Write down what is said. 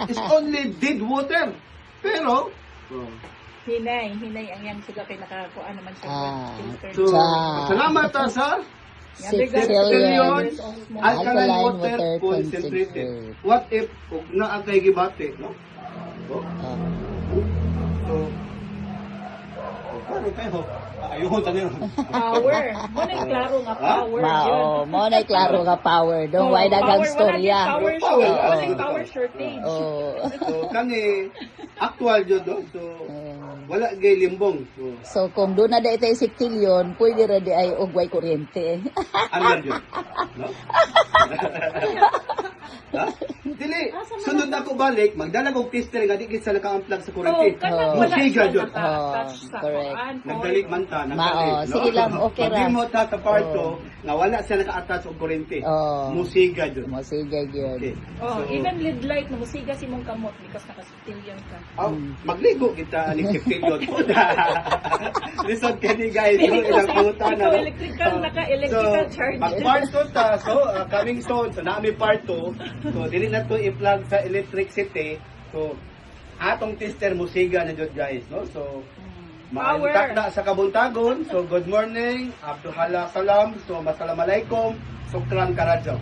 It's only dead water. Pero, Hinay ang yang suga kay nakakuha naman siya. Filter. so, salamat sa 6 Septillion trillion alkaline alkaline water water concentrated. concentrate. What if ug naa kay gibate, no? So, klaro kayo. Ayun tayo. Power. Mo na klaro nga power yun. Mo na klaro nga power. Don't why dagang storya. Power Power. power shortage. Oh. So, kani actual jud no. So, wala gay limbong. So, So kung doon na da itay 6 trillion, pwede ra di ay ugway kuryente. ano yun? No? Ha? Dili, sunod na ako balik, magdala kong tester nga di kit sa naka-unplug sa kuryente. kanang Oh. wala Musiga siya jud. naka-touch sa correct. kuan. Nagdali man ta, Mao, sige lang, okay ra. Pag mo ta sa parto, nga wala siya naka-attach og kuryente. Oh. Musiga jud. Mo sige gyud. Okay. Oh, So, even LED light na musiga si mong kamot because naka-stillion ka. magligo kita ni Septillion po na. Listen kani guys, no, ilang puta na. Ikaw electrical, naka-electrical charge. Mag-part 2 ta, so coming soon, so naami part 2. So dili na to i-plug sa electricity. So atong tester musiga na jud guys, no? So Power. maantak na sa kabuntagon. So good morning, Abdul Hala Salam. So assalamualaikum. Sukran karadyo.